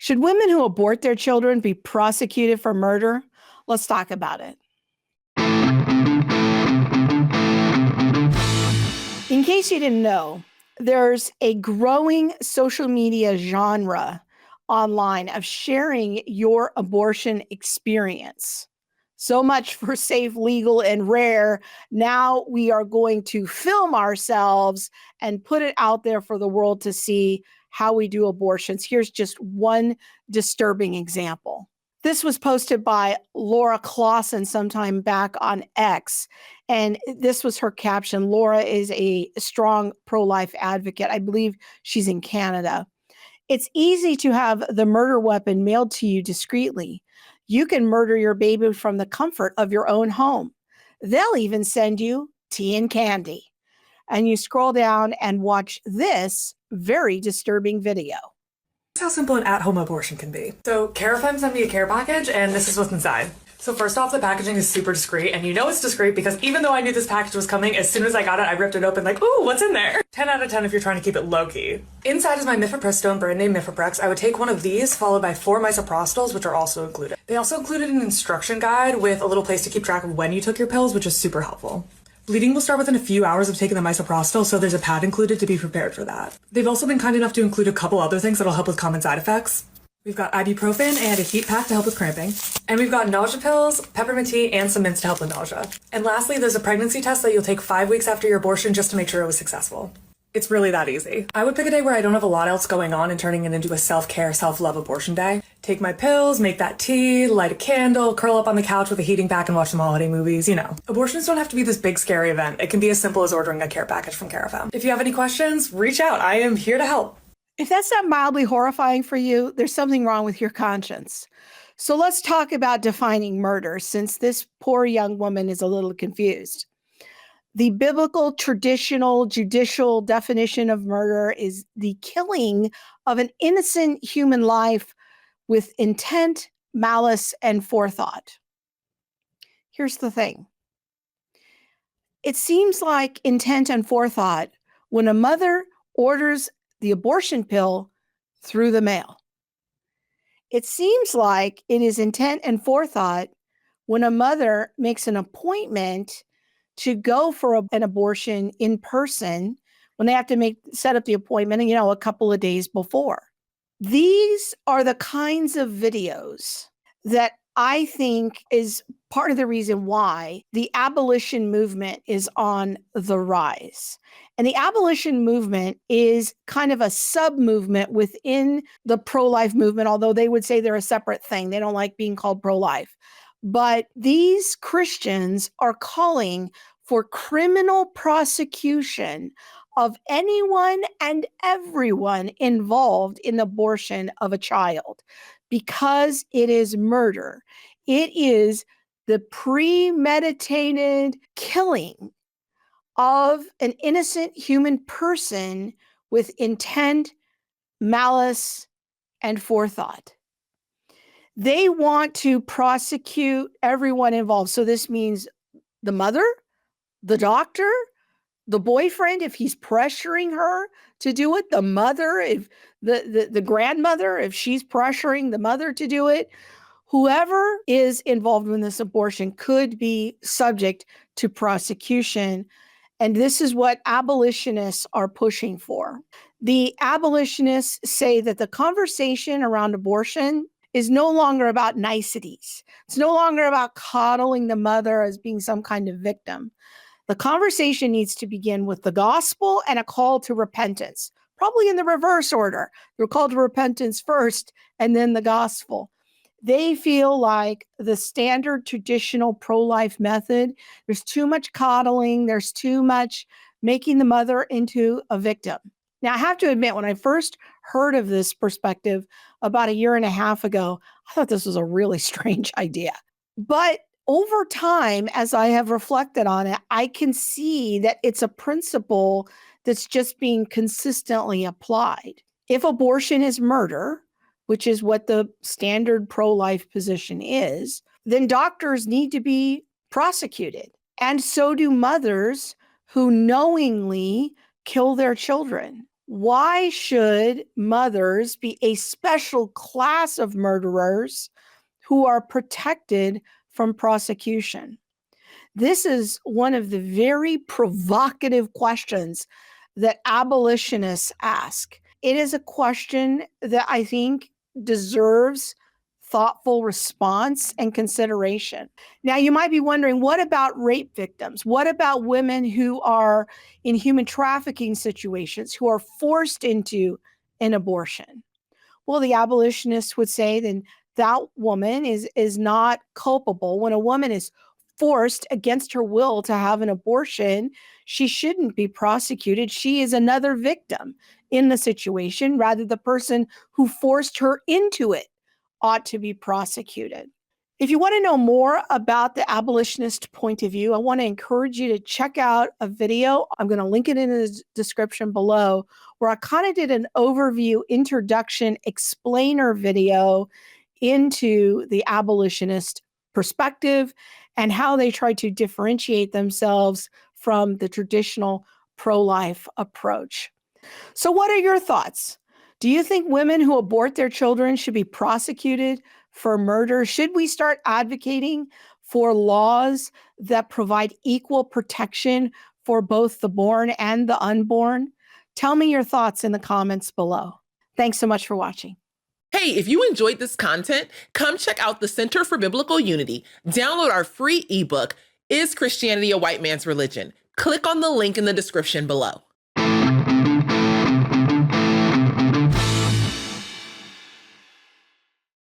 Should women who abort their children be prosecuted for murder? Let's talk about it. In case you didn't know, there's a growing social media genre online of sharing your abortion experience. So much for safe, legal, and rare. Now we are going to film ourselves and put it out there for the world to see how we do abortions. Here's just one disturbing example. This was posted by Laura Clawson sometime back on X, and this was her caption. Laura is a strong pro-life advocate. I believe she's in Canada. It's easy to have the murder weapon mailed to you discreetly. You can murder your baby from the comfort of your own home. They'll even send you tea and candy. And you scroll down and watch this very disturbing video. How simple an at-home abortion can be. So Caref sent me a care package, and this is what's inside. So first off, the packaging is super discreet, and you know it's discreet because even though I knew this package was coming, as soon as I got it, I ripped it open like, ooh, what's in there? 10 out of 10 if you're trying to keep it low-key. Inside is my mifepristone, brand name Mifeprex. I would take one of these, followed by 4 misoprostols, which are also included. They also included an instruction guide with a little place to keep track of when you took your pills, which is super helpful. Bleeding will start within a few hours of taking the misoprostol, so there's a pad included to be prepared for that. They've also been kind enough to include a couple other things that'll help with common side effects. We've got ibuprofen and a heat pack to help with cramping. And we've got nausea pills, peppermint tea, and some mints to help with nausea. And lastly, there's a pregnancy test that you'll take 5 weeks after your abortion just to make sure it was successful. It's really that easy. I would pick a day where I don't have a lot else going on and turning it into a self-care, self-love abortion day. Take my pills, make that tea, light a candle, curl up on the couch with a heating pack and watch some holiday movies, you know. Abortions don't have to be this big scary event. It can be as simple as ordering a care package from Caref. If you have any questions, reach out. I am here to help. If that's not mildly horrifying for you, there's something wrong with your conscience. So let's talk about defining murder, since this poor young woman is a little confused. The biblical, traditional, judicial definition of murder is the killing of an innocent human life with intent, malice, and forethought. Here's the thing. It seems like intent and forethought when a mother orders the abortion pill through the mail. It seems like it is intent and forethought when a mother makes an appointment to go for an abortion in person when they have to set up the appointment, a couple of days before. These are the kinds of videos that I think is part of the reason why the abolition movement is on the rise. And the abolition movement is kind of a sub-movement within the pro-life movement, although they would say they're a separate thing. They don't like being called pro-life. But these Christians are calling for criminal prosecution of anyone and everyone involved in the abortion of a child, because it is murder. It is the premeditated killing of an innocent human person with intent, malice, and forethought. They want to prosecute everyone involved. So this means the mother, the doctor, the boyfriend, if he's pressuring her to do it, the mother, if the grandmother, if she's pressuring the mother to do it, whoever is involved in this abortion could be subject to prosecution. And this is what abolitionists are pushing for. The abolitionists say that the conversation around abortion is no longer about niceties. It's no longer about coddling the mother as being some kind of victim. The conversation needs to begin with the gospel and a call to repentance, probably in the reverse order. The call to repentance first and then the gospel. They feel like the standard traditional pro-life method, there's too much coddling, there's too much making the mother into a victim. Now, I have to admit, when I first heard of this perspective about a year and a half ago, I thought this was a really strange idea. But over time, as I have reflected on it, I can see that it's a principle that's just being consistently applied. If abortion is murder, which is what the standard pro-life position is, then doctors need to be prosecuted. And so do mothers who knowingly kill their children. Why should mothers be a special class of murderers who are protected from prosecution? This is one of the very provocative questions that abolitionists ask. It is a question that I think deserves thoughtful response and consideration. Now, you might be wondering, what about rape victims? What about women who are in human trafficking situations, who are forced into an abortion? Well, the abolitionists would say then that woman is not culpable. When a woman is forced against her will to have an abortion, she shouldn't be prosecuted. She is another victim in the situation, rather the person who forced her into it ought to be prosecuted. If you want to know more about the abolitionist point of view, I want to encourage you to check out a video. I'm going to link it in the description below, where I kind of did an overview, introduction, explainer video into the abolitionist perspective and how they try to differentiate themselves from the traditional pro-life approach. So what are your thoughts? Do you think women who abort their children should be prosecuted for murder? Should we start advocating for laws that provide equal protection for both the born and the unborn? Tell me your thoughts in the comments below. Thanks so much for watching. Hey, if you enjoyed this content, come check out the Center for Biblical Unity. Download our free ebook, Is Christianity a White Man's Religion? Click on the link in the description below.